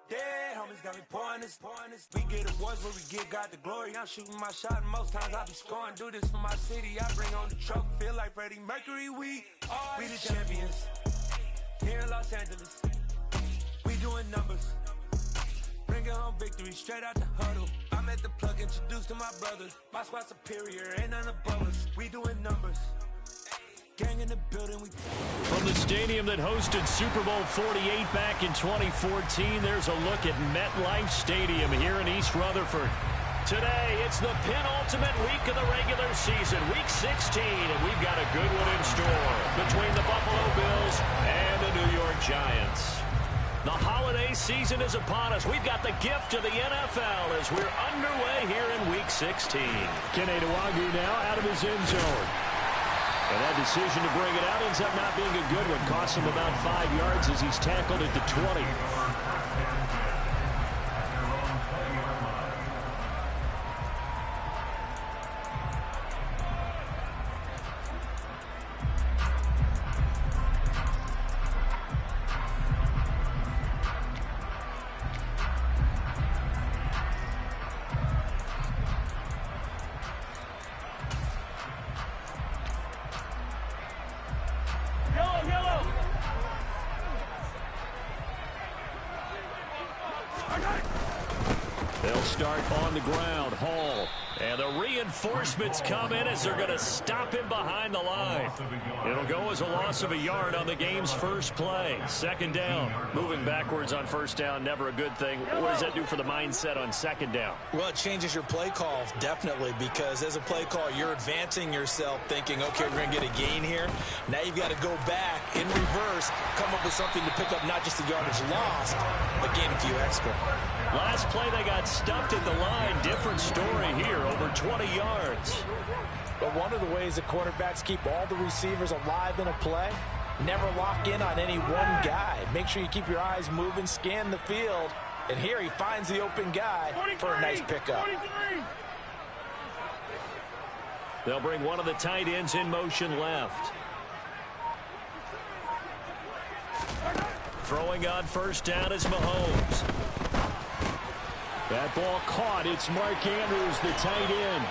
Dead homies got me pouring this. We get awards where we give God the glory. I'm shooting my shot and most times I be scoring. Do this for my city, I bring on the trophy. Feel like Freddie Mercury, we the champions. Here in Los Angeles, we doing numbers. Bringing home victory straight out the huddle. I'm at the plug, introduced to my brothers. My squad superior, ain't none above us. We doing numbers. Gang in the building, we... From the stadium that hosted Super Bowl 48 back in 2014, there's a look at MetLife Stadium here in East Rutherford. Today, it's the penultimate week of the regular season, Week 16, and we've got a good one in store between the Buffalo Bills and the New York Giants. The holiday season is upon us. We've got the gift of the NFL as we're underway here in Week 16. Kene Nwangwu now out of his end zone. And that decision to bring it out ends up not being a good one. Costs him about 5 yards as he's tackled at the 20. They'll start on the ground. Hall. And the reinforcements come in as they're going to stop him behind the line. It'll go as a loss of a yard on the game's first play. Second down. Moving backwards on first down, never a good thing. What does that do for the mindset on second down? Well, it changes your play call, definitely, because as a play call, you're advancing yourself thinking, okay, we're going to get a gain here. Now you've got to go back in reverse, come up with something to pick up not just the yardage lost, but gain a few extra. Last play, they got stuffed at the line. Different story here, over 20 yards. But one of the ways that quarterbacks keep all the receivers alive in a play, never lock in on any one guy. Make sure you keep your eyes moving, scan the field. And here he finds the open guy for a nice pickup. They'll bring one of the tight ends in motion left. Throwing on first down is Mahomes. That ball caught. It's Mark Andrews, the tight end.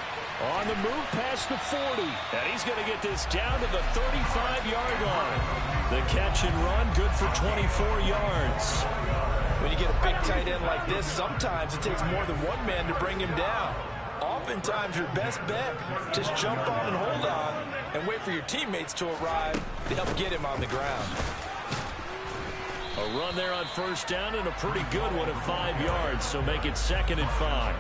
On the move past the 40. And he's going to get this down to the 35-yard line. The catch and run, good for 24 yards. When you get a big tight end like this, sometimes it takes more than one man to bring him down. Oftentimes, your best bet, just jump on and hold on and wait for your teammates to arrive to help get him on the ground. A run there on first down and a pretty good one at 5 yards, so make it 2nd and 5.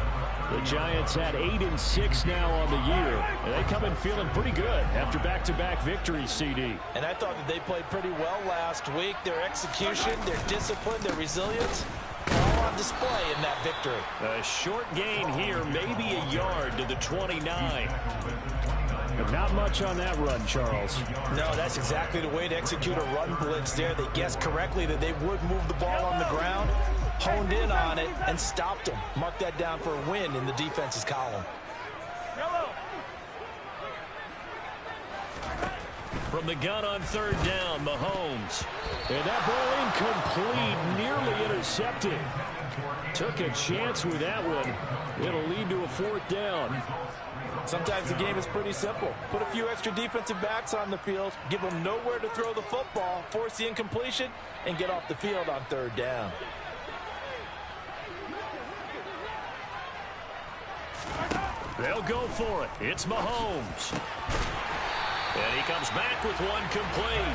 The Giants had 8-6 now on the year, and they come in feeling pretty good after back-to-back victories, CD. And I thought that they played pretty well last week. Their execution, their discipline, their resilience, all on display in that victory. A short gain here, maybe a yard to the 29. But not much on that run, Charles. No, that's exactly the way to execute a run blitz there. They guessed correctly that they would move the ball on the ground, honed in on it, and stopped them. Mark that down for a win in the defense's column. From the gun on third down, Mahomes. And that ball incomplete, nearly intercepted. Took a chance with that one. It'll lead to a 4th down. Sometimes the game is pretty simple. Put a few extra defensive backs on the field, give them nowhere to throw the football, force the incompletion, and get off the field on third down. They'll go for it. It's Mahomes. And he comes back with one complete.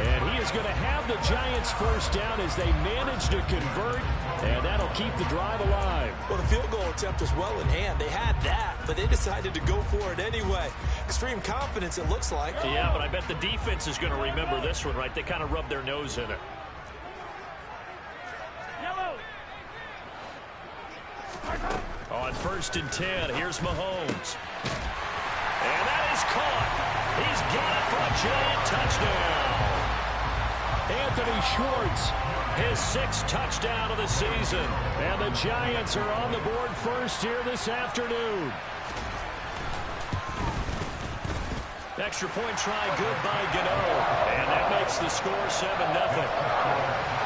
And he is going to have the Giants first down as they manage to convert, and that'll keep the drive alive. Well, the field goal attempt was well in hand. They had that, but they decided to go for it anyway. Extreme confidence, it looks like. Yeah, but I bet the defense is going to remember this one, right? They kind of rubbed their nose in it. On 1st and 10, here's Mahomes. And that is caught. He's got it for a giant touchdown. Anthony Schwartz, his 6th touchdown of the season. And the Giants are on the board first here this afternoon. Extra point try good by Gano. And that makes the score 7-0.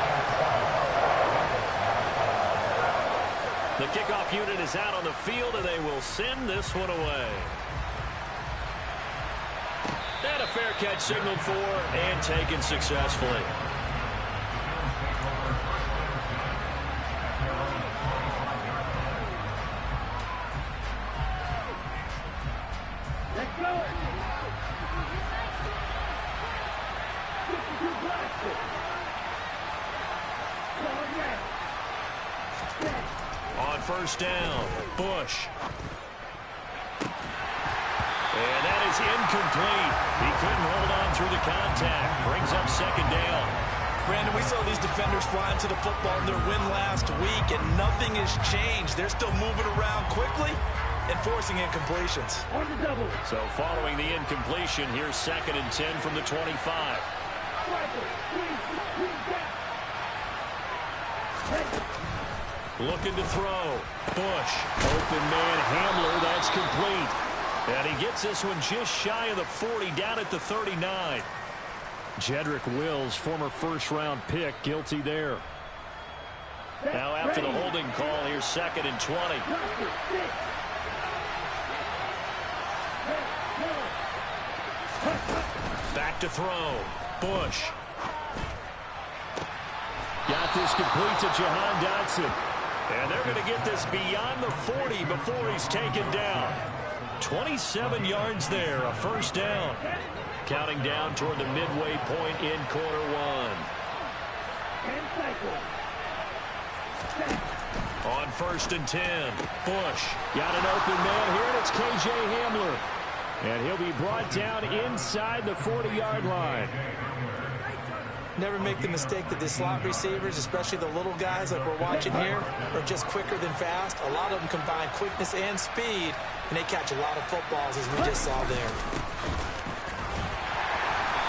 The kickoff unit is out on the field, and they will send this one away. And a fair catch signaled for and taken successfully. Let's go. On first down, Bush. And that is incomplete. He couldn't hold on through the contact. Brings up second down. Brandon, we saw these defenders flying to the football in their win last week, and nothing has changed. They're still moving around quickly and forcing incompletions. So following the incompletion, here's 2nd and 10 from the 25. Looking to throw. Bush. Open man Hamler. That's complete. And he gets this one just shy of the 40, down at the 39. Jedrick Wills, former first-round pick, guilty there. Now after the holding call, here's 2nd and 20. Back to throw. Bush. Got this complete to Jahan Dotson. And they're going to get this beyond the 40 before he's taken down. 27 yards there, a first down. Counting down toward the midway point in quarter one. On 1st and 10, Bush got an open man here, and it's K.J. Hamler. And he'll be brought down inside the 40-yard line. Never make the mistake that the slot receivers, especially the little guys like we're watching here, are just quicker than fast. A lot of them combine quickness and speed, and they catch a lot of footballs, as we just saw there.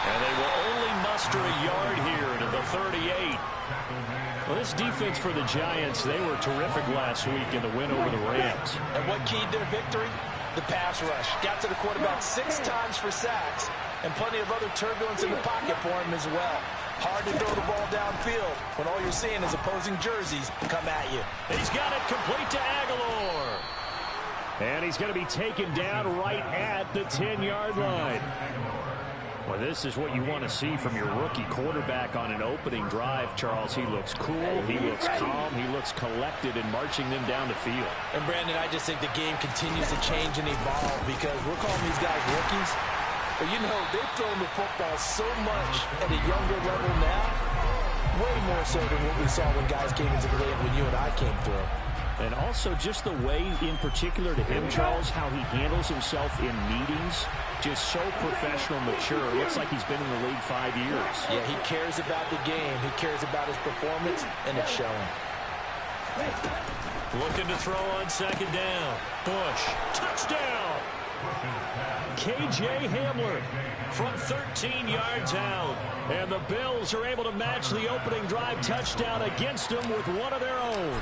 And they will only muster a yard here to the 38. Well, this defense for the Giants, they were terrific last week in the win over the Rams. And what keyed their victory? The pass rush. Got to the quarterback 6 times for sacks, and plenty of other turbulence in the pocket for him as well. Hard to throw the ball downfield when all you're seeing is opposing jerseys come at you. He's got it complete to Aguilar. And he's going to be taken down right at the 10-yard line. Well, this is what you want to see from your rookie quarterback on an opening drive, Charles. He looks cool, he looks calm, he looks collected in marching them down the field. And, Brandon, I just think the game continues to change and evolve because we're calling these guys rookies. But, you know, they've thrown the football so much at a younger level now, way more so than what we saw when guys came into the league when you and I came through. And also just the way, in particular to him, Charles, how he handles himself in meetings, just so professional, mature. Looks like he's been in the league 5 years. Yeah, he cares about the game. He cares about his performance, and it's showing. Looking to throw on 2nd down. Bush. Touchdown! K.J. Hamler from 13 yards out. And the Bills are able to match the opening drive touchdown against them with one of their own.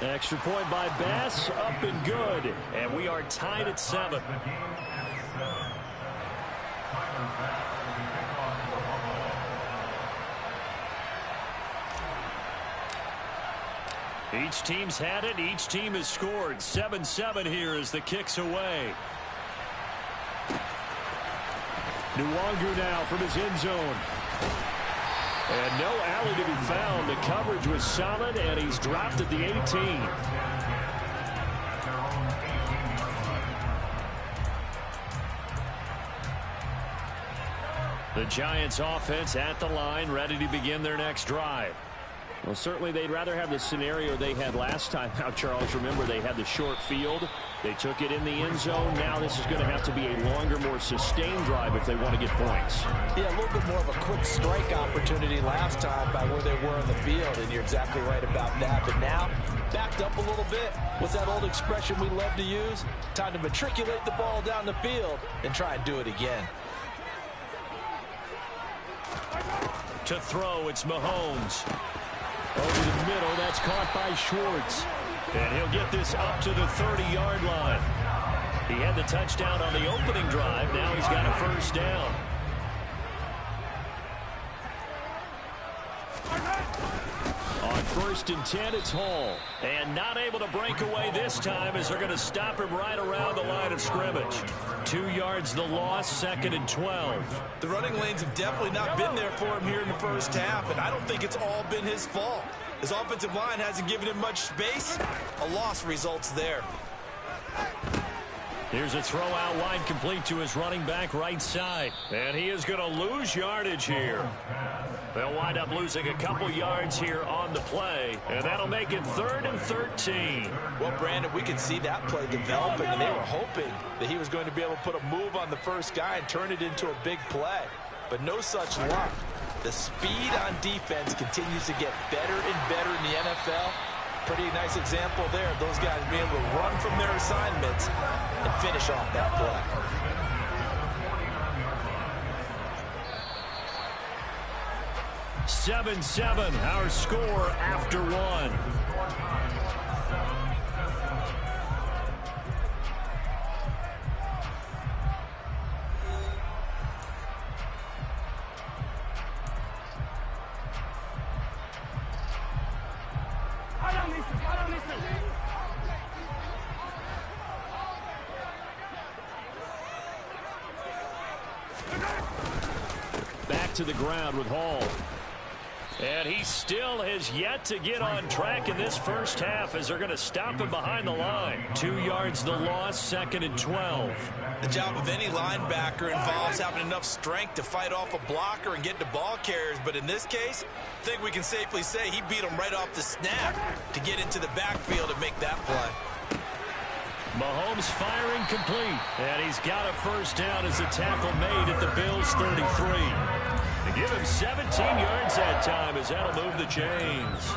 Extra point by Bass, up and good. And we are tied at 7. Each team's had it. Each team has scored. 7-7 here as the kick's away. Nwangu now from his end zone. And no alley to be found. The coverage was solid, and he's dropped at the 18. The Giants offense at the line, ready to begin their next drive. Well, certainly they'd rather have the scenario they had last time. Now, Charles, remember they had the short field. They took it in the end zone. Now this is going to have to be a longer, more sustained drive if they want to get points. Yeah, a little bit more of a quick strike opportunity last time by where they were on the field, and you're exactly right about that. But now, backed up a little bit. What's that old expression we love to use? Time to matriculate the ball down the field and try and do it again. To throw, it's Mahomes. Over the middle, that's caught by Schwartz. And he'll get this up to the 30-yard line. He had the touchdown on the opening drive. Now he's got a first down. On first and 10, it's Hall. And not able to break away this time as they're going to stop him right around the line of scrimmage. 2 yards the loss, second and 12. The running lanes have definitely not been there for him here in the first half, and I don't think it's all been his fault. His offensive line hasn't given him much space. A loss results there. Here's a throw out wide, complete to his running back right side. And he is going to lose yardage here. They'll wind up losing a couple yards here on the play, and that'll make it 3rd and 13. Well, Brandon, we could see that play developing, and they were hoping that he was going to be able to put a move on the first guy and turn it into a big play. But no such luck. The speed on defense continues to get better and better in the NFL. Pretty nice example there of those guys being able to run from their assignments and finish off that play. 7-7, our score after 1. Back to the ground with Hall. And he still has yet to get on track in this first half as they're going to stop him behind the line. 2 yards the loss, second and 12. The job of any linebacker involves having enough strength to fight off a blocker and get to ball carriers. But in this case, I think we can safely say he beat him right off the snap to get into the backfield and make that play. Mahomes firing complete. And he's got a first down as a tackle made at the Bills' 33. They give him 17 yards that time as that'll move the chains.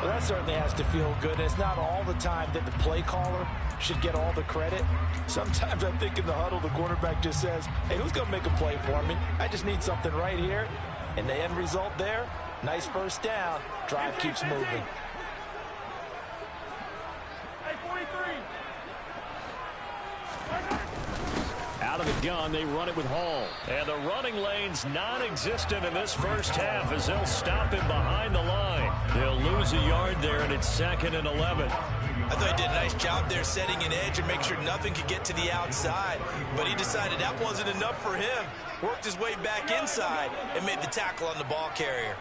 Well, that certainly has to feel good. And it's not all the time that the play caller should get all the credit. Sometimes I think in the huddle, the quarterback just says, hey, who's going to make a play for me? I just need something right here. And the end result there, nice first down. Drive keeps moving. Out of the gun, they run it with Hall. And the running lane's non-existent in this first half as they'll stop him behind the line. They'll lose a yard there, and it's 2nd and 11. I thought he did a nice job there setting an edge and make sure nothing could get to the outside. But he decided that wasn't enough for him. Worked his way back inside and made the tackle on the ball carrier.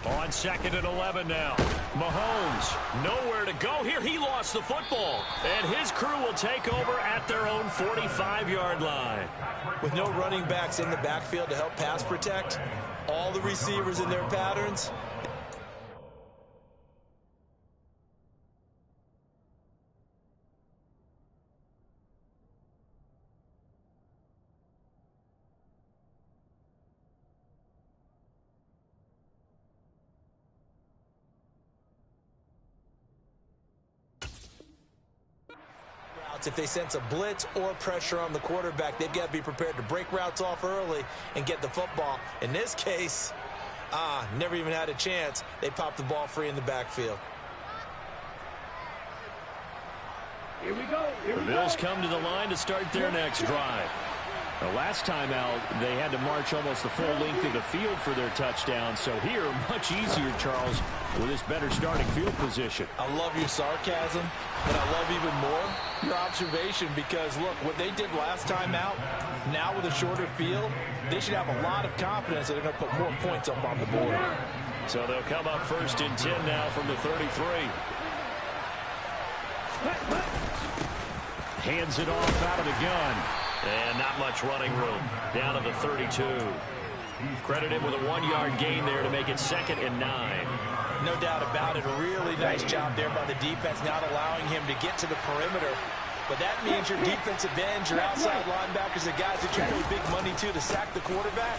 On 2nd and 11 now. Mahomes, nowhere to go here. He lost the football. And his crew will take over at their own 45-yard line. With no running backs in the backfield to help pass protect, all the receivers in their patterns. If they sense a blitz or pressure on the quarterback, they've got to be prepared to break routes off early and get the football. In this case, never even had a chance. They popped the ball free in the backfield. Here we go. The Bills come to the line to start their next drive. The last time out, they had to march almost the full length of the field for their touchdown. So here, much easier, Charles, with this better starting field position. I love your sarcasm, but I love even more your observation because, look, what they did last time out, now with a shorter field, they should have a lot of confidence that they're going to put more points up on the board. So they'll come up 1st and 10 now from the 33. Hands it off out of the gun. And not much running room. Down to the 32. Credited with a 1-yard gain there to make it 2nd and 9. No doubt about it. A really nice job there by the defense, not allowing him to get to the perimeter. But that means your defensive ends, your outside linebackers, the guys that you pay big money to sack the quarterback,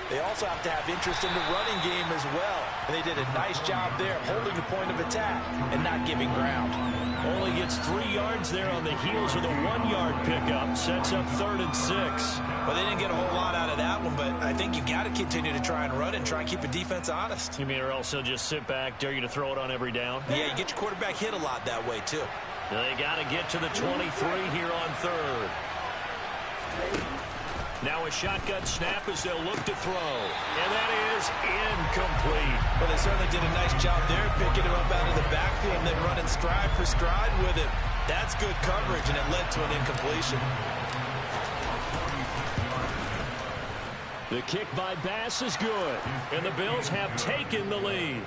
they also have to have interest in the running game as well. And they did a nice job there, holding the point of attack and not giving ground. Only gets 3 yards there on the heels of the 1-yard pickup. Sets up 3rd and 6. Well, they didn't get a whole lot out of that one, but I think you've got to continue to try and run and try and keep the defense honest. You mean or else they'll just sit back, dare you to throw it on every down? Yeah, you get your quarterback hit a lot that way, too. They got to get to the 23 here on 3rd. Now a shotgun snap as they'll look to throw. And that is incomplete. Well, they certainly did a nice job there, picking him up out of the backfield and then running stride for stride with it. That's good coverage, and it led to an incompletion. The kick by Bass is good, and the Bills have taken the lead.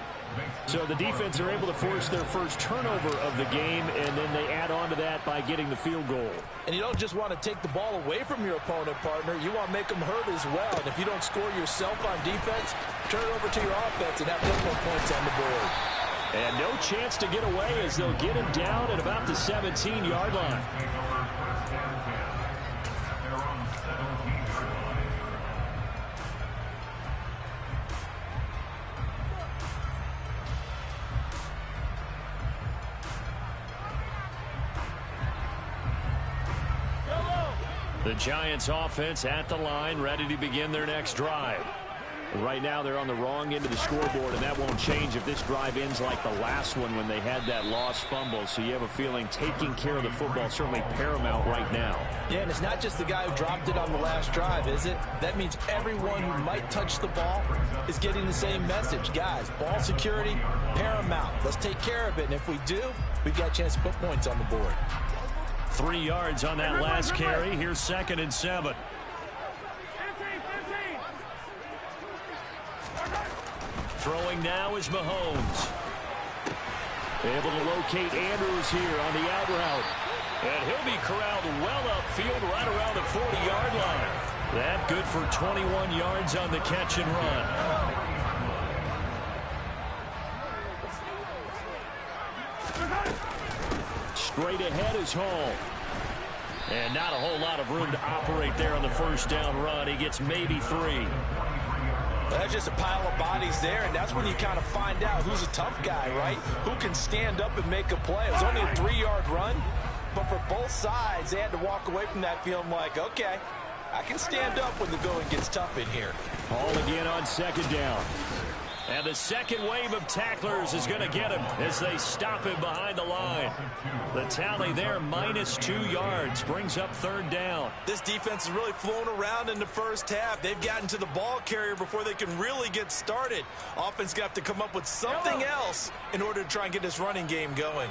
So the defense are able to force their first turnover of the game, and then they add on to that by getting the field goal. And you don't just want to take the ball away from your opponent, partner. You want to make them hurt as well. And if you don't score yourself on defense, turn it over to your offense and have 10 more points on the board. And no chance to get away as they'll get him down at about the 17-yard line. The Giants offense at the line, ready to begin their next drive. Right now they're on the wrong end of the scoreboard, and that won't change if this drive ends like the last one when they had that lost fumble. So you have a feeling taking care of the football is certainly paramount right now. Yeah, and it's not just the guy who dropped it on the last drive, is it? That means everyone who might touch the ball is getting the same message. Guys, ball security, paramount. Let's take care of it, and if we do, we've got a chance to put points on the board. 3 yards on that last carry. Here's 2nd and 7. Throwing now is Mahomes. Able to locate Andrews here on the out route. And he'll be corralled well upfield right around the 40-yard line. That good for 21 yards on the catch and run. Straight ahead is Hall. And not a whole lot of room to operate there on the first down run. He gets maybe 3. That's just a pile of bodies there, and that's when you kind of find out who's a tough guy, right? Who can stand up and make a play. It was only a 3-yard run, but for both sides, they had to walk away from that feeling like, okay, I can stand up when the going gets tough in here. Hall again on 2nd down. And the second wave of tacklers is going to get him as they stop him behind the line. The tally there, -2 yards, brings up 3rd down. This defense has really flown around in the first half. They've gotten to the ball carrier before they can really get started. Offense got to come up with something else in order to try and get this running game going.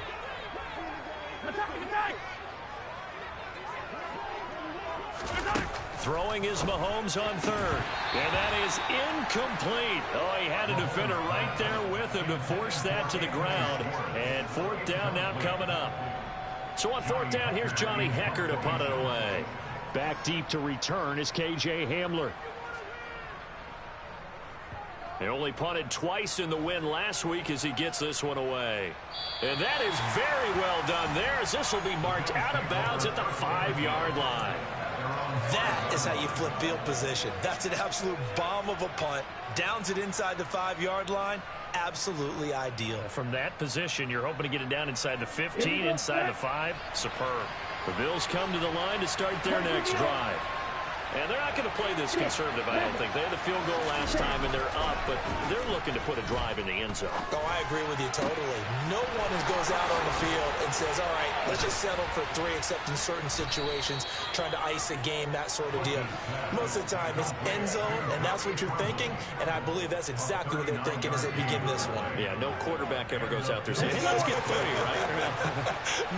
Throwing is Mahomes on 3rd. And that is incomplete. Oh, he had a defender right there with him to force that to the ground. And 4th down now coming up. So on 4th down, here's Johnny Hekker to punt it away. Back deep to return is KJ Hamler. He only punted twice in the win last week as he gets this one away. And that is very well done there as this will be marked out of bounds at the 5-yard line. That is how you flip field position. That's an absolute bomb of a punt. Downs it inside the 5-yard line. Absolutely ideal. From that position, you're hoping to get it down inside the 15, inside the 5. Superb. The Bills come to the line to start their next drive. And they're not going to play this conservative, I don't think. They had the field goal last time, and they're up, but they're looking to put a drive in the end zone. Oh, I agree with you totally. No one goes out on the field and says, all right, let's just settle for 3, except in certain situations, trying to ice a game, that sort of deal. Most of the time, it's end zone, and that's what you're thinking, and I believe that's exactly what they're thinking as they begin this one. Yeah, no quarterback ever goes out there saying, hey, let's get 30, right?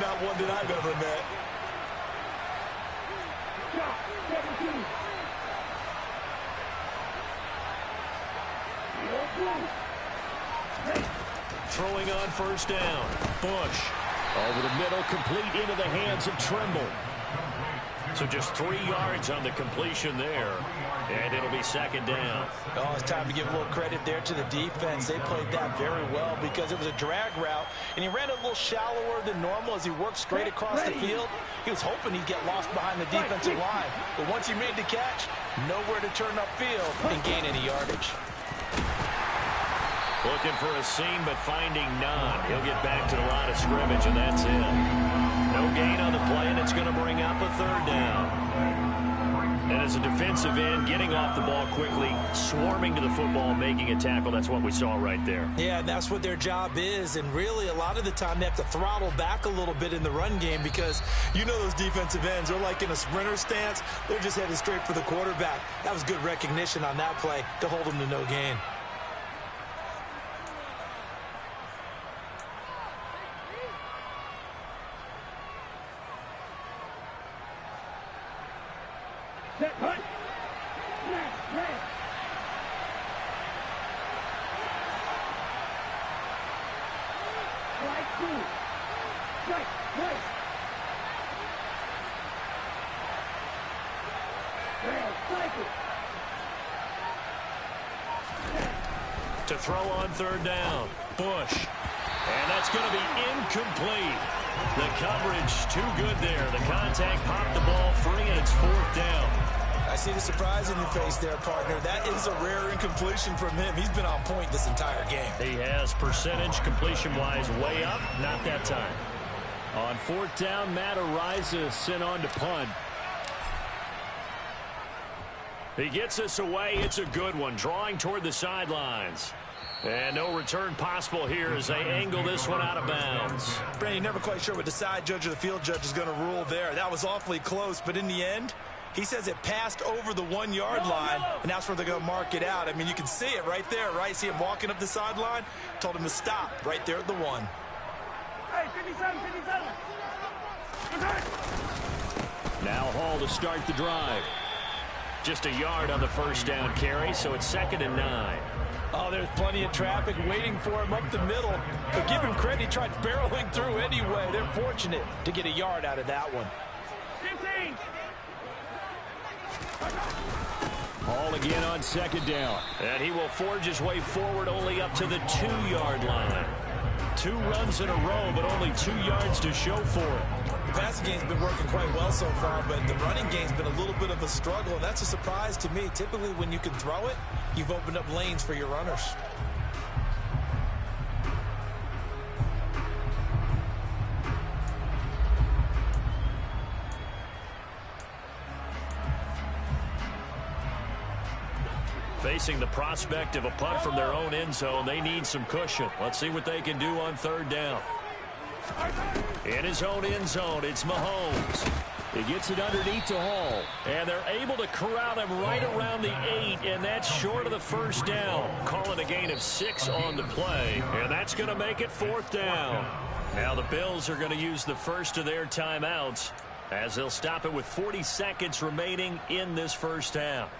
Not one that I've ever met. Throwing on 1st down. Bush over the middle, complete into the hands of Trimble. So just 3 yards on the completion there. And it'll be 2nd down. Oh, it's time to give a little credit there to the defense. They played that very well because it was a drag route, and he ran a little shallower than normal as he worked straight across the field. He was hoping he'd get lost behind the defensive line. But once he made the catch, nowhere to turn upfield and gain any yardage. Looking for a seam, but finding none. He'll get back to the line of scrimmage, and that's it. No gain on the play, and it's going to bring up a 3rd down. And as a defensive end, getting off the ball quickly, swarming to the football, making a tackle, that's what we saw right there. Yeah, and that's what their job is. And really, a lot of the time, they have to throttle back a little bit in the run game because you know those defensive ends are like in a sprinter stance. They're just headed straight for the quarterback. That was good recognition on that play to hold them to no gain. To throw on third down, Bush. And that's going to be incomplete. The coverage too good there. The contact popped the ball free, and it's fourth down. I see the surprise in your face there, partner. That is a rare incompletion from him. He's been on point this entire game. He has percentage completion-wise way up. Not that time. On fourth down, Matt Araiza sent on to punt. He gets us away. It's a good one. Drawing toward the sidelines. And no return possible here as they angle this one out of bounds. Brandon, you're never quite sure what the side judge or the field judge is going to rule there. That was awfully close, but in the end, he says it passed over the 1-yard line, and that's where they're going to mark it out. I mean, you can see it right there, right? See him walking up the sideline? Told him to stop right there at the 1. Hey, 57, 57. Now Hall to start the drive. Just a yard on the first down carry, so it's 2nd and 9. Oh, there's plenty of traffic waiting for him up the middle. But give him credit, he tried barreling through anyway. They're fortunate to get a yard out of that one. 15. Hall again on 2nd down. And he will forge his way forward only up to the 2-yard line. 2 runs in a row, but only 2 yards to show for it. The passing game's been working quite well so far, but the running game's been a little bit of a struggle, and that's a surprise to me. Typically, when you can throw it, you've opened up lanes for your runners. Facing the prospect of a punt from their own end zone, they need some cushion. Let's see what they can do on third down. In his own end zone, it's Mahomes. He gets it underneath to Hall. And they're able to corral him right around the 8, and that's short of the first down. Calling a gain of 6 on the play, and that's going to make it 4th down. Now the Bills are going to use the first of their timeouts as they'll stop it with 40 seconds remaining in this first half.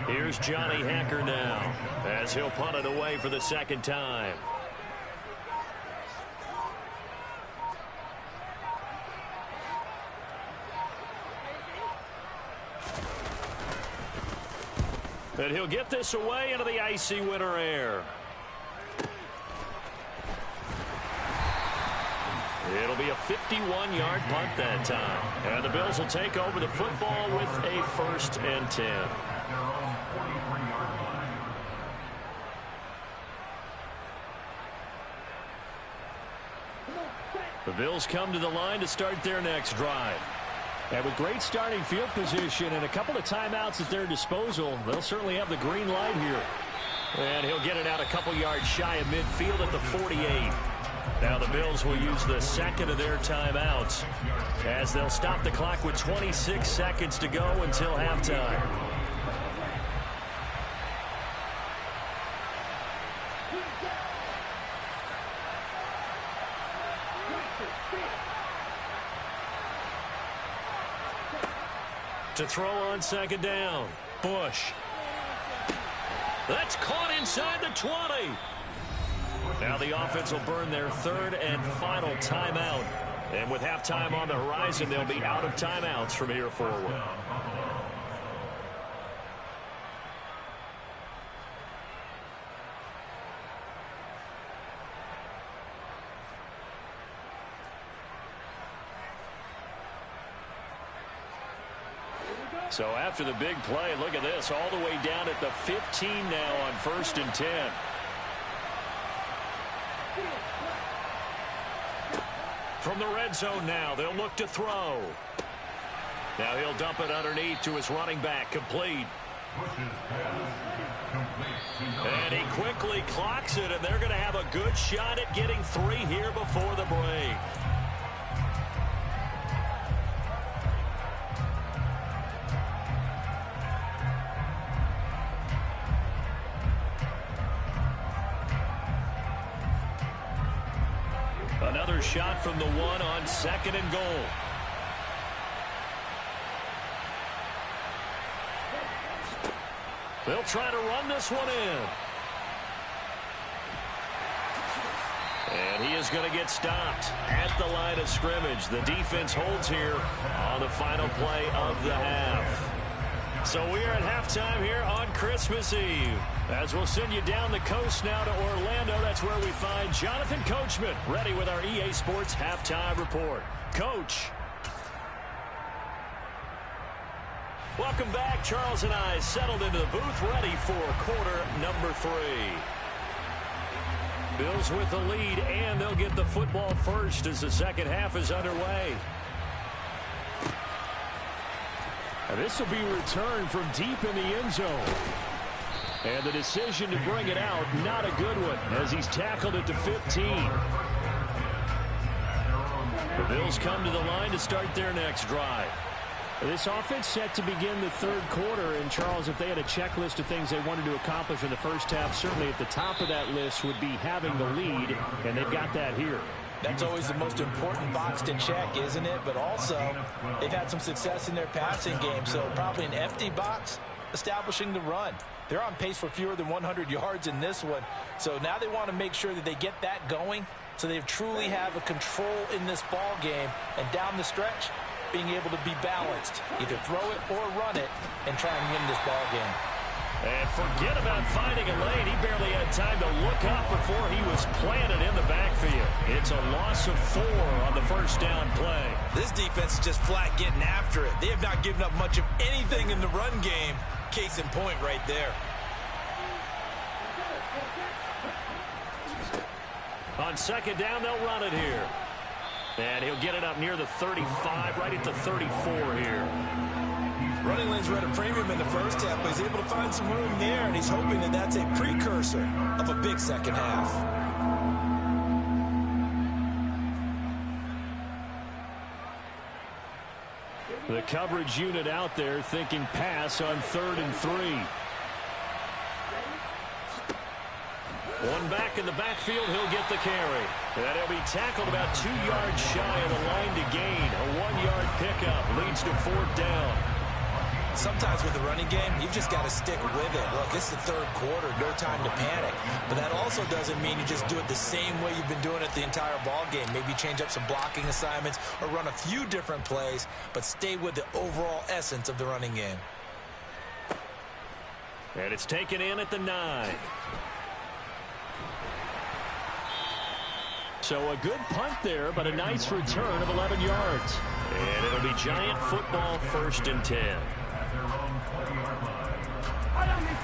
Here's Johnny Hekker now as he'll punt it away for the 2nd time. And he'll get this away into the icy winter air. It'll be a 51-yard punt that time. And the Bills will take over the football with a 1st and 10. The Bills come to the line to start their next drive. And with great starting field position and a couple of timeouts at their disposal, they'll certainly have the green light here. And he'll get it out a couple yards shy of midfield at the 48. Now the Bills will use the 2nd of their timeouts as they'll stop the clock with 26 seconds to go until halftime. To throw on 2nd down, Bush. That's caught inside the 20. Now the offense will burn their 3rd and final timeout. And with halftime on the horizon, they'll be out of timeouts from here forward. So after the big play, look at this, all the way down at the 15 now on 1st and 10. From the red zone now, they'll look to throw. Now he'll dump it underneath to his running back, complete. And he quickly clocks it, and they're going to have a good shot at getting 3 here before the break. Another shot from the one on 2nd and goal. They'll try to run this one in. And he is going to get stopped at the line of scrimmage. The defense holds here on the final play of the half. So we are at halftime here on Christmas Eve. As we'll send you down the coast now to Orlando. That's where we find Jonathan Coachman ready with our EA Sports Halftime Report. Coach. Welcome back. Charles and I settled into the booth ready for quarter number 3. Bills with the lead, and they'll get the football first as the second half is underway. And this will be returned from deep in the end zone. And the decision to bring it out, not a good one, as he's tackled it to 15. The Bills come to the line to start their next drive. This offense set to begin the third quarter, and Charles, if they had a checklist of things they wanted to accomplish in the first half, certainly at the top of that list would be having the lead, and they've got that here. That's always the most important box to check, isn't it? But also, they've had some success in their passing game, so probably an empty box establishing the run. They're on pace for fewer than 100 yards in this one, so now they want to make sure that they get that going so they truly have a control in this ball game, and down the stretch, being able to be balanced, either throw it or run it, and try and win this ball game. And forget about finding a lane. He barely had time to look up before he was planted in the backfield. It's a loss of 4 on the first down play. This defense is just flat getting after it. They have not given up much of anything in the run game. Case in point right there. On second down, they'll run it here. And he'll get it up near the 35, right at the 34 here. Running lanes were at a premium in the first half, but he's able to find some room there, and he's hoping that that's a precursor of a big second half. The coverage unit out there thinking pass on 3rd and 3. One back in the backfield, he'll get the carry. And he'll be tackled about 2 yards shy of the line to gain. A 1-yard pickup leads to 4th down. Sometimes with the running game, you've just got to stick with it. Look, it's the third quarter, no time to panic. But that also doesn't mean you just do it the same way you've been doing it the entire ball game. Maybe change up some blocking assignments or run a few different plays, but stay with the overall essence of the running game. And it's taken in at the 9. So a good punt there, but a nice return of 11 yards. And it'll be Giant football 1st and 10.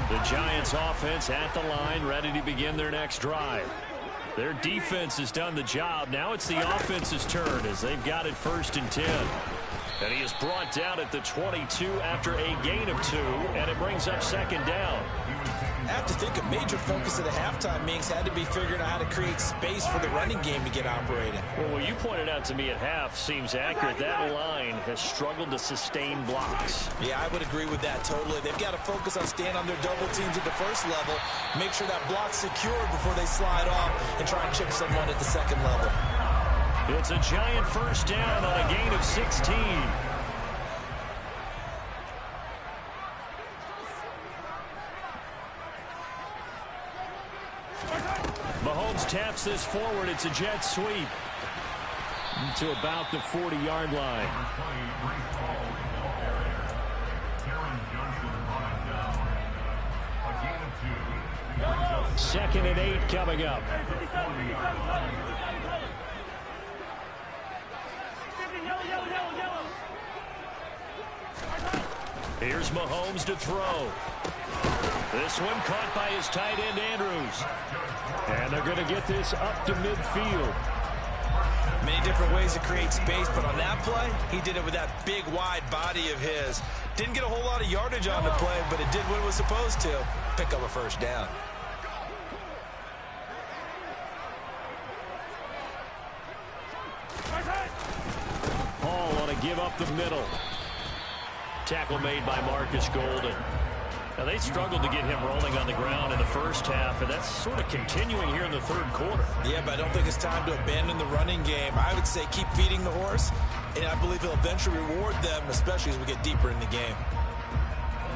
The Giants offense at the line, ready to begin their next drive. Their defense has done the job. Now it's the offense's turn as they've got it 1st and 10. And he is brought down at the 22 after a gain of 2, and it brings up 2nd down. I have to think a major focus of the halftime meetings had to be figuring out how to create space for the running game to get operating. Well, what you pointed out to me at half seems accurate. That line has struggled to sustain blocks. Yeah, I would agree with that totally. They've got to focus on staying on their double teams at the first level, make sure that block's secured before they slide off, and try and chip someone at the second level. It's a Giant 1st down on a gain of 16. Mahomes taps this forward. It's a jet sweep to about the 40-yard line. 2nd and 8 coming up. Here's Mahomes to throw. This one caught by his tight end, Andrews. And they're going to get this up to midfield. Many different ways to create space, but on that play, he did it with that big, wide body of his. Didn't get a whole lot of yardage on the play, but it did what it was supposed to. Pick up a 1st down. Paul on a give up the middle. Tackle made by Marcus Golden. Now, they struggled to get him rolling on the ground in the first half, and that's sort of continuing here in the third quarter. Yeah, but I don't think it's time to abandon the running game. I would say keep feeding the horse, and I believe he'll eventually reward them, especially as we get deeper in the game.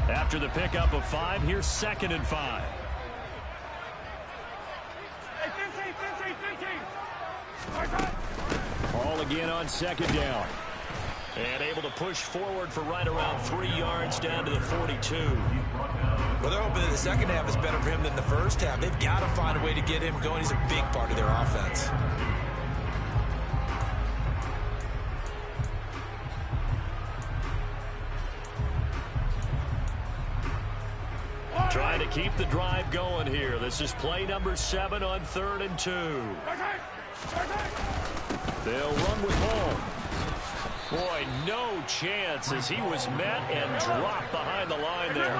After the pickup of 5, here's 2nd and 5. Hey, 15. All again on 2nd down. And able to push forward for right around 3 yards down to the 42. Well, they're hoping that the second half is better for him than the first half. They've got to find a way to get him going. He's a big part of their offense. Trying to keep the drive going here. This is play number 7 on 3rd and 2. They'll run with Hall. Boy, no chance as he was met and dropped behind the line there.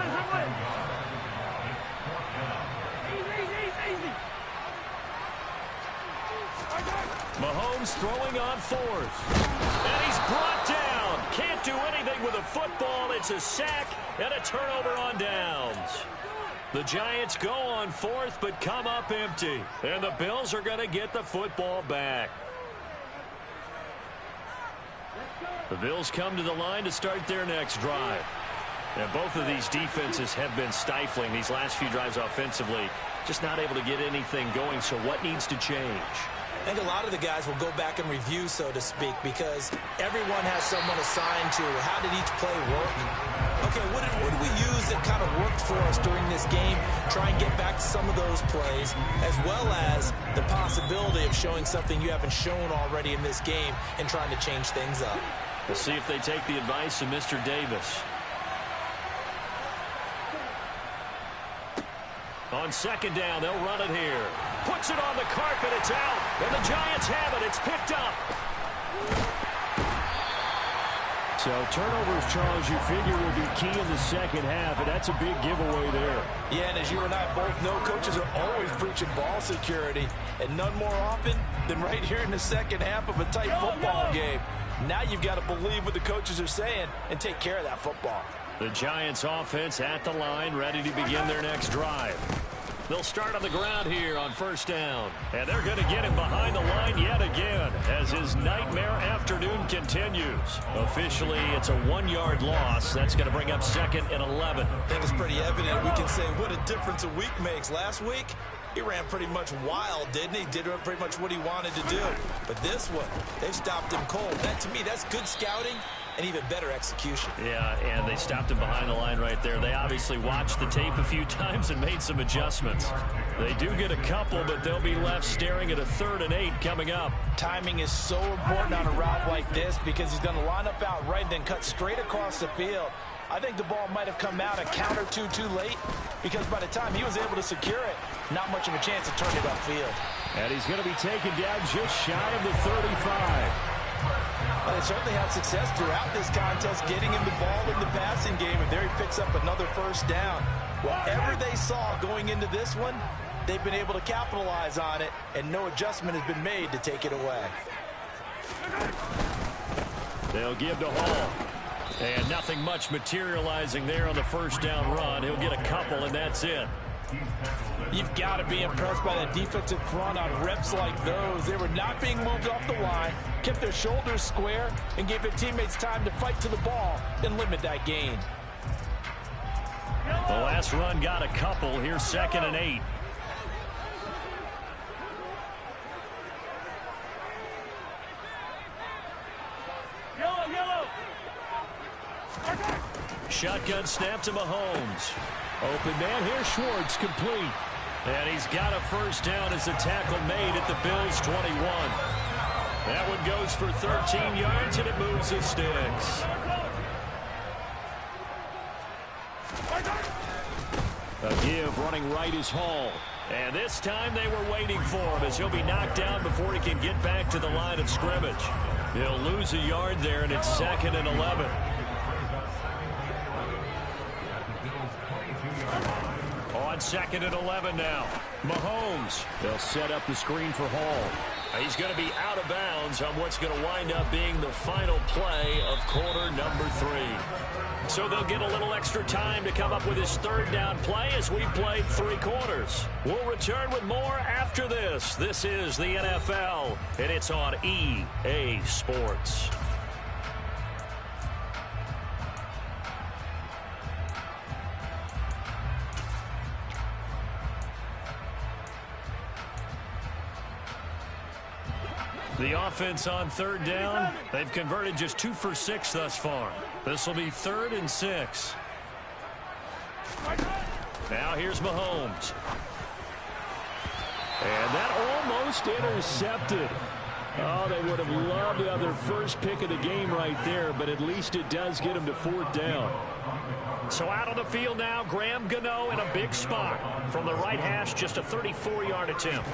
Mahomes throwing on 4th. And he's brought down. Can't do anything with a football. It's a sack and a turnover on downs. The Giants go on 4th but come up empty. And the Bills are going to get the football back. The Bills come to the line to start their next drive. And both of these defenses have been stifling these last few drives offensively. Just not able to get anything going, so what needs to change? I think a lot of the guys will go back and review, so to speak, because everyone has someone assigned to how did each play work. Okay, what did we use that kind of worked for us during this game? Try and get back to some of those plays, as well as the possibility of showing something you haven't shown already in this game and trying to change things up. We'll see if they take the advice of Mr. Davis. On 2nd down, they'll run it here. Puts it on the carpet, it's out. And the Giants have it, it's picked up. So turnovers, Charles, you figure will be key in the second half, and that's a big giveaway there. Yeah, and as you and I both know, coaches are always preaching ball security, and none more often than right here in the second half of a tight football game. Now you've got to believe what the coaches are saying and take care of that football. The Giants offense at the line, ready to begin their next drive. They'll start on the ground here on 1st down. And they're going to get him behind the line yet again as his nightmare afternoon continues. Officially, it's a 1-yard loss. That's going to bring up 2nd and 11. I think it's pretty evident. We can say what a difference a week makes. Last week, he ran pretty much wild, didn't he? Did pretty much what he wanted to do. But this one, they've stopped him cold. That, to me, that's good scouting and even better execution. Yeah, and they stopped him behind the line right there. They obviously watched the tape a few times and made some adjustments. They do get a couple, but they'll be left staring at a 3rd and 8 coming up. Timing is so important on a route like this because he's going to line up out right and then cut straight across the field. I think the ball might have come out a count or two too late because by the time he was able to secure it, not much of a chance to turn it upfield. And he's going to be taken down just shy of the 35. Well, they certainly had success throughout this contest getting him the ball in the passing game, and there he picks up another 1st down. Whatever they saw going into this one, they've been able to capitalize on it, and no adjustment has been made to take it away. They'll give to Hall. And nothing much materializing there on the 1st down run. He'll get a couple, and that's it. You've got to be impressed by that defensive front on reps like those. They were not being moved off the line, kept their shoulders square, and gave their teammates time to fight to the ball and limit that gain. The last run got a couple. Here's 2nd and 8. Shotgun snap to Mahomes. Open man here, Schwartz, complete. And he's got a 1st down as the tackle made at the Bills' 21. That one goes for 13 yards, and it moves the sticks. A give running right is Hall. And this time they were waiting for him as he'll be knocked down before he can get back to the line of scrimmage. He'll lose a yard there, and it's 2nd and 11. On 2nd and 11 now. Mahomes. They'll set up the screen for Hall. He's going to be out of bounds on what's going to wind up being the final play of quarter number 3. So they'll get a little extra time to come up with his third down play as we played 3 quarters. We'll return with more after this. This is the NFL, and it's on EA Sports. The offense on third down, they've converted just 2 for 6 thus far. This will be 3rd and 6. Now here's Mahomes. And that almost intercepted. Oh, they would have loved to have their first pick of the game right there, but at least it does get them to 4th down. So out on the field now, Graham Gano in a big spot. From the right hash, just a 34-yard attempt.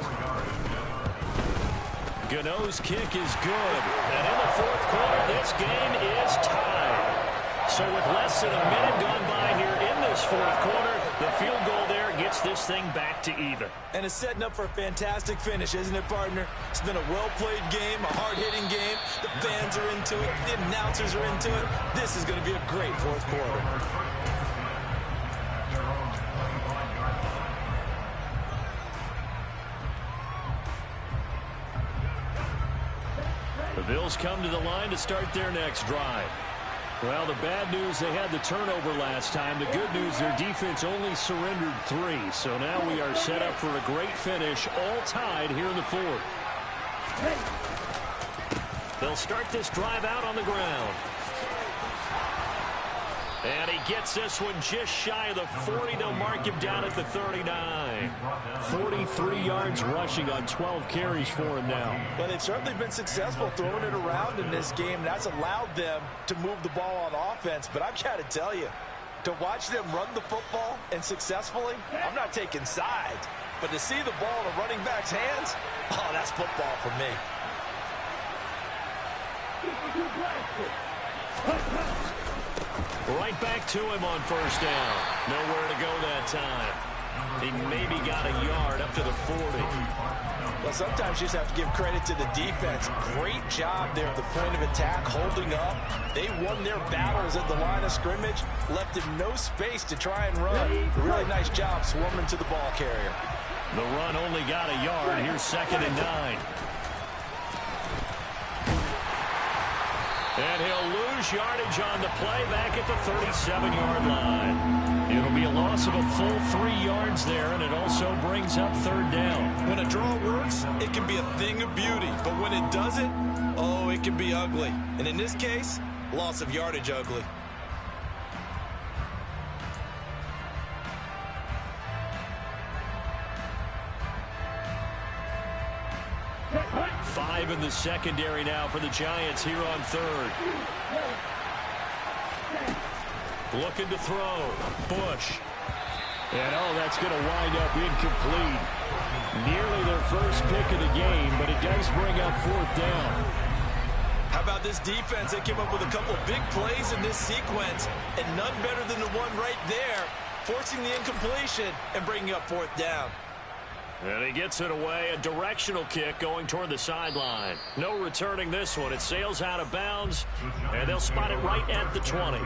Gano's kick is good. And in the 4th quarter, this game is tied. So with less than a minute gone by here in this 4th quarter, the field goal there gets this thing back to even. And it's setting up for a fantastic finish, isn't it, partner? It's been a well-played game, a hard-hitting game. The fans are into it. The announcers are into it. This is going to be a great 4th quarter. The Bills come to the line to start their next drive. Well, the bad news, they had the turnover last time. The good news, their defense only surrendered 3. So now we are set up for a great finish, all tied here in the 4th. They'll start this drive out on the ground. And he gets this one just shy of the 40. They'll mark him down at the 39. 43 yards rushing on 12 carries for him now. Well, they've certainly been successful throwing it around in this game. That's allowed them to move the ball on offense. But I've got to tell you, to watch them run the football and successfully, I'm not taking sides. But to see the ball in a running back's hands, oh, that's football for me. Right back to him on 1st down. Nowhere to go that time. He maybe got a yard up to the 40. Well, sometimes you just have to give credit to the defense. Great job there at the point of attack, holding up. They won their battles at the line of scrimmage, left him no space to try and run. Really nice job swarming to the ball carrier. The run only got a yard. Here's 2nd and 9. And he'll lose yardage on the play back at the 37-yard line. It'll be a loss of a full 3 yards there, and it also brings up 3rd down. When a draw works, it can be a thing of beauty. But when it doesn't, oh, it can be ugly. And in this case, loss of yardage ugly. Five in the secondary now for the Giants here on 3rd. Looking to throw. Bush. And, oh, that's going to wind up incomplete. Nearly their first pick of the game, but it does bring up 4th down. How about this defense? They came up with a couple big plays in this sequence, and none better than the one right there, forcing the incompletion and bringing up 4th down. And he gets it away. A directional kick going toward the sideline. No returning this one. It sails out of bounds, and they'll spot it right at the 20.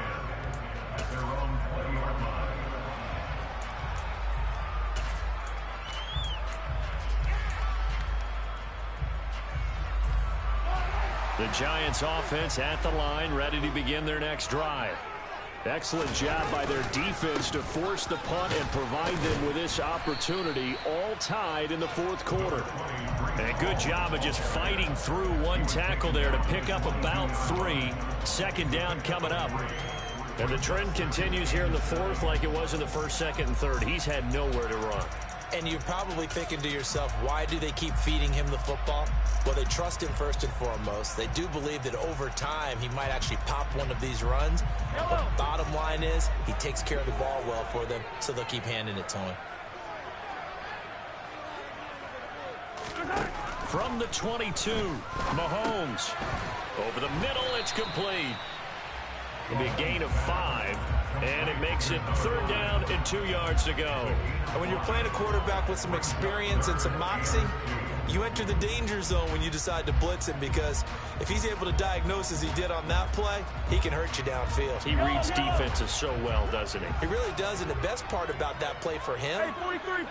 The Giants offense at the line, ready to begin their next drive. Excellent job by their defense to force the punt and provide them with this opportunity, all tied in the 4th quarter. And a good job of just fighting through one tackle there to pick up about 3. 2nd down coming up. And the trend continues here in the 4th like it was in the 1st, 2nd, and 3rd. He's had nowhere to run. And you're probably thinking to yourself, why do they keep feeding him the football? Well, they trust him first and foremost. They do believe that over time he might actually pop one of these runs. The bottom line is he takes care of the ball well for them, so they'll keep handing it to him. From the 22, Mahomes. Over the middle, it's complete. It'll be a gain of 5, and it makes it 3rd down and 2 yards to go. And when you're playing a quarterback with some experience and some moxie, you enter the danger zone when you decide to blitz him, because if he's able to diagnose as he did on that play, he can hurt you downfield. He reads defenses so well, doesn't he? He really does, and the best part about that play for him,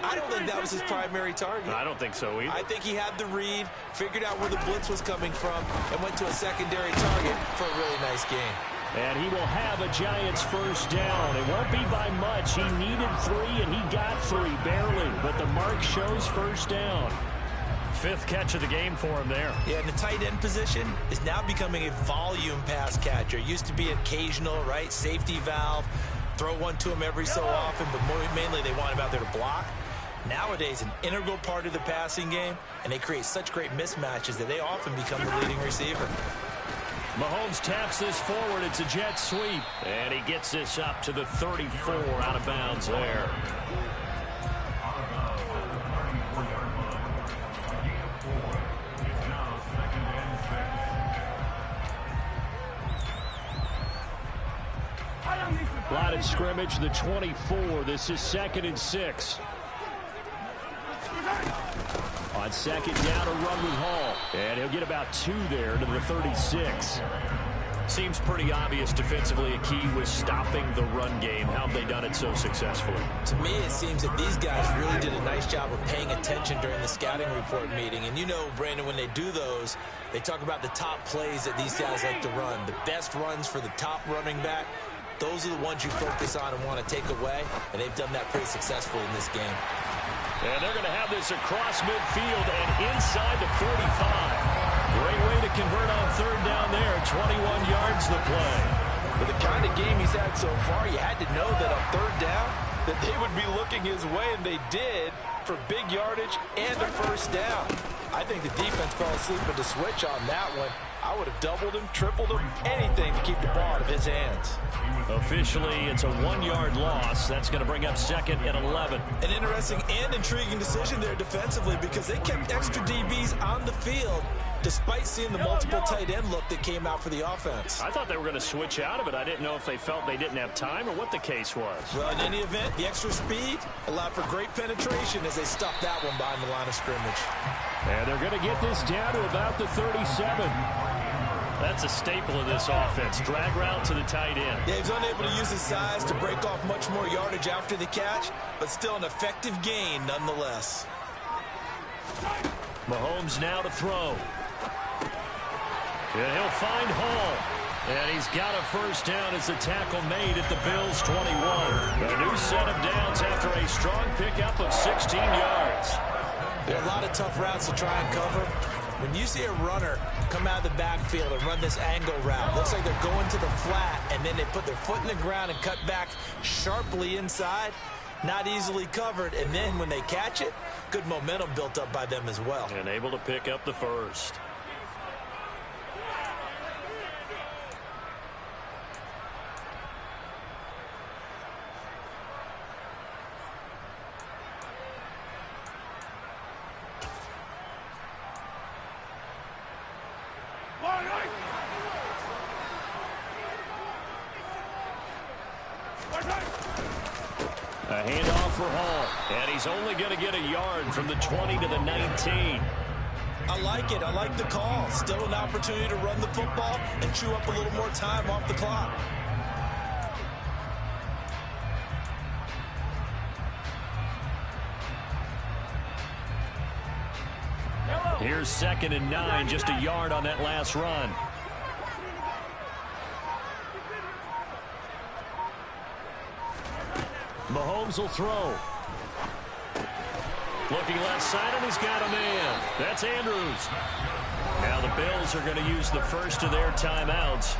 I don't think that was his primary target. I don't think so either. I think he had the read, figured out where the blitz was coming from, and went to a secondary target for a really nice game. And he will have a Giants first down. It won't be by much. He needed 3, and he got 3, barely. But the mark shows first down. 5th catch of the game for him there. Yeah, and the tight end position is now becoming a volume pass catcher. Used to be occasional, right? Safety valve. Throw one to him every so often, but mainly they want him out there to block. Nowadays, an integral part of the passing game, and they create such great mismatches that they often become the leading receiver. Mahomes taps this forward. It's a jet sweep. And he gets this up to the 34, out of bounds there. Line of scrimmage, the 24. This is 2nd and 6. On 2nd down, a run with Hall. And he'll get about 2 there to the 36. Seems pretty obvious defensively a key was stopping the run game. How have they done it so successfully? To me, it seems that these guys really did a nice job of paying attention during the scouting report meeting. And you know, Brandon, when they do those, they talk about the top plays that these guys like to run. The best runs for the top running back. Those are the ones you focus on and want to take away. And they've done that pretty successfully in this game. And they're going to have this across midfield and inside the 45. Great way to convert on 3rd down there. 21 yards the play. With the kind of game he's had so far, you had to know that on 3rd down that they would be looking his way, and they did, for big yardage and a first down. I think the defense fell asleep with the switch on that one. I would have doubled him, tripled him, anything to keep the ball out of his hands. Officially, it's a 1-yard loss. That's going to bring up 2nd and 11. An interesting and intriguing decision there defensively, because they kept extra DBs on the field despite seeing the multiple tight end look that came out for the offense. I thought they were going to switch out of it. I didn't know if they felt they didn't have time or what the case was. Well, in any event, the extra speed allowed for great penetration as they stuffed that one behind the line of scrimmage. And they're going to get this down to about the 37. That's a staple of this offense. Drag route to the tight end. Yeah, he's unable to use his size to break off much more yardage after the catch, but still an effective gain nonetheless. Mahomes now to throw. And he'll find Hall. And he's got a first down as the tackle made at the Bills' 21. A new set of downs after a strong pickup of 16 yards. There are a lot of tough routes to try and cover. When you see a runner come out of the backfield and run this angle route, looks like they're going to the flat, and then they put their foot in the ground and cut back sharply inside, not easily covered. And then when they catch it, good momentum built up by them as well. And able to pick up the first. A handoff for Hall, and he's only going to get a yard from the 20 to the 19. I like it. I like the call. Still an opportunity to run the football and chew up a little more time off the clock. Here's 2nd and 9, just a yard on that last run. Mahomes will throw. Looking left side, and he's got a man. That's Andrews. Now the Bills are going to use the first of their timeouts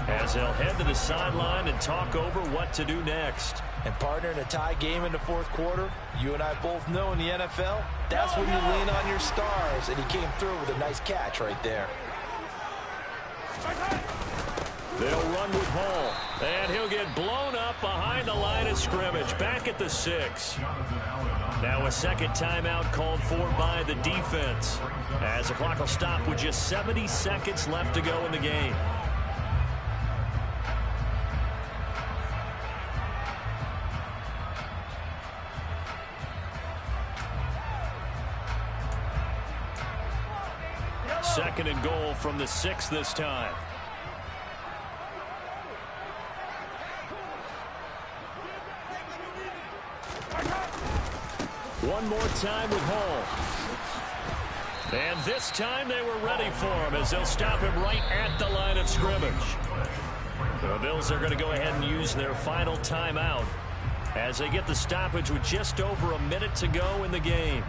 as they'll head to the sideline and talk over what to do next. And partner, in a tie game in the 4th quarter, you and I both know in the NFL, that's when you lean on your stars, and he came through with a nice catch right there. They'll run with Hall, and he'll get blown up behind the line of scrimmage, back at the 6. Now a second timeout called for by the defense, as the clock will stop with just 70 seconds left to go in the game. 2nd and goal from the 6 this time. One more time with Hall. And this time they were ready for him as they'll stop him right at the line of scrimmage. The Bills are going to go ahead and use their final timeout as they get the stoppage with just over a minute to go in the game.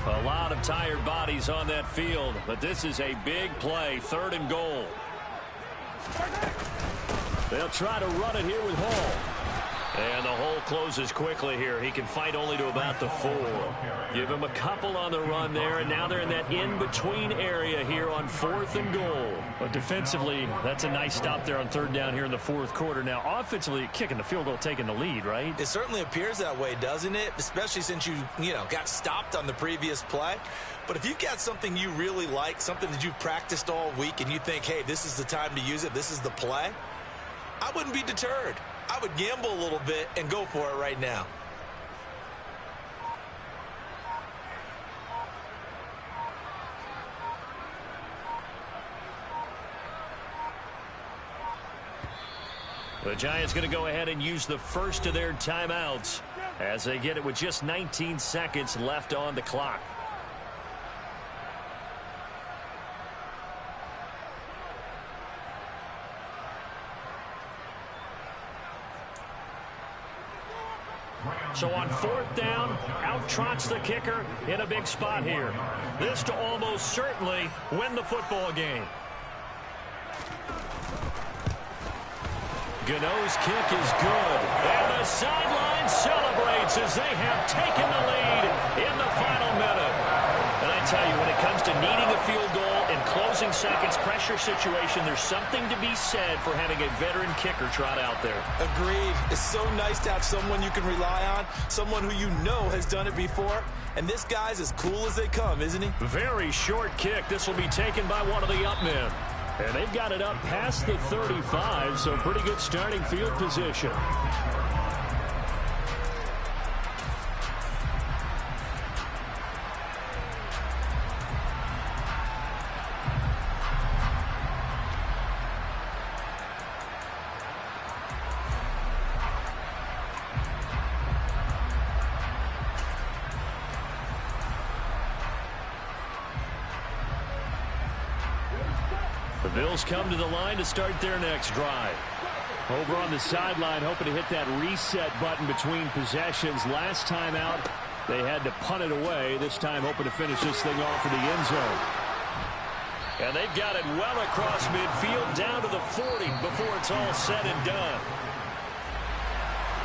A lot of tired bodies on that field, but this is a big play, 3rd and goal. They'll try to run it here with Hall. And the hole closes quickly here. He can fight only to about the 4. Give him a couple on the run there, and now they're in that in-between area here on 4th and goal. But defensively, that's a nice stop there on 3rd down here in the 4th quarter. Now, offensively, kicking the field goal, taking the lead, right? It certainly appears that way, doesn't it? Especially since you got stopped on the previous play. But if you've got something you really like, something that you've practiced all week, and you think, hey, this is the time to use it, this is the play, I wouldn't be deterred. I would gamble a little bit and go for it right now. The Giants going to go ahead and use the first of their timeouts as they get it with just 19 seconds left on the clock. So on 4th down, out trots the kicker in a big spot here. This to almost certainly win the football game. Gano's kick is good. And the sideline celebrates as they have taken the lead in the final minute. And I tell you, when it comes to needing a field goal in closing seconds, pressure situation, there's something to be said for having a veteran kicker trot out there. Agreed. It's so nice to have someone you can rely on, someone who you know has done it before. And this guy's as cool as they come, isn't he? Very short kick. This will be taken by one of the up men. And they've got it up past the 35, so pretty good starting field position. The Bills come to the line to start their next drive. Over on the sideline, hoping to hit that reset button between possessions. Last time out, they had to punt it away. This time, hoping to finish this thing off in the end zone. And they've got it well across midfield, down to the 40 before it's all said and done.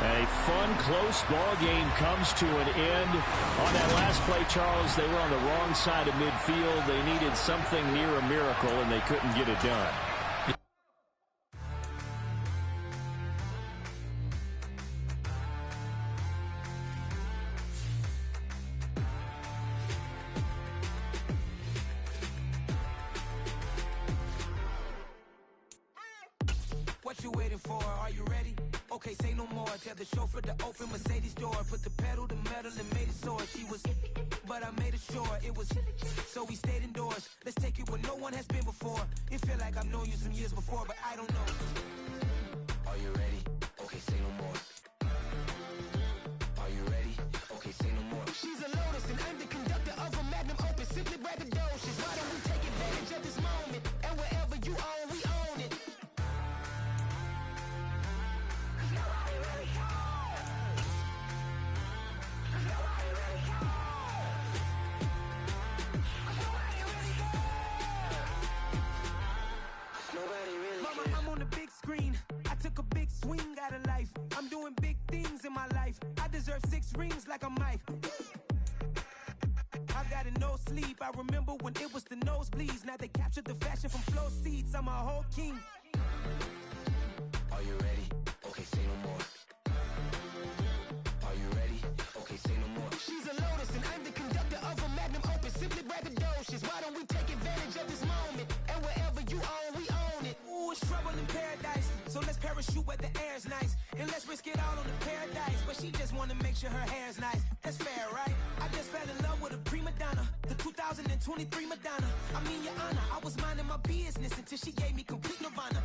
A fun, close ball game comes to an end. On that last play, Charles, they were on the wrong side of midfield. They needed something near a miracle, and they couldn't get it done. What you waiting for? Are you ready? Okay, say no more. Tell the chauffeur to open Mercedes door. Put the pedal to metal and made it soar. She was, but I made it sure it was. So we stayed indoors. Let's take it where no one has been before. It feel like I've known you some years before, but I don't know. Are you ready? Okay, say no more. Are you ready? Okay, say no more. She's a Lotus and I'm the conductor of a Magnum Opus. Simply braggadocious. Why don't we take advantage of this moment? And wherever you own, we own it. I'm on the big screen. I took a big swing out of life. I'm doing big things in my life. I deserve 6 rings like a Mike. I got a no sleep. I remember when it was the nosebleeds. Now they captured the fashion from flow seats. I'm a whole king. Are you ready? Okay, say no more. Are you ready? Okay, say no more. She's a Lotus and I'm the conductor of a Magnum Opus. parachute where the air's nice. And let's risk it all on the paradise. But she just wanna make sure her hair's nice. That's fair, right? I just fell in love with a prima donna, the 2023 Madonna. I mean, Your Honor, I was minding my business until she gave me complete nirvana.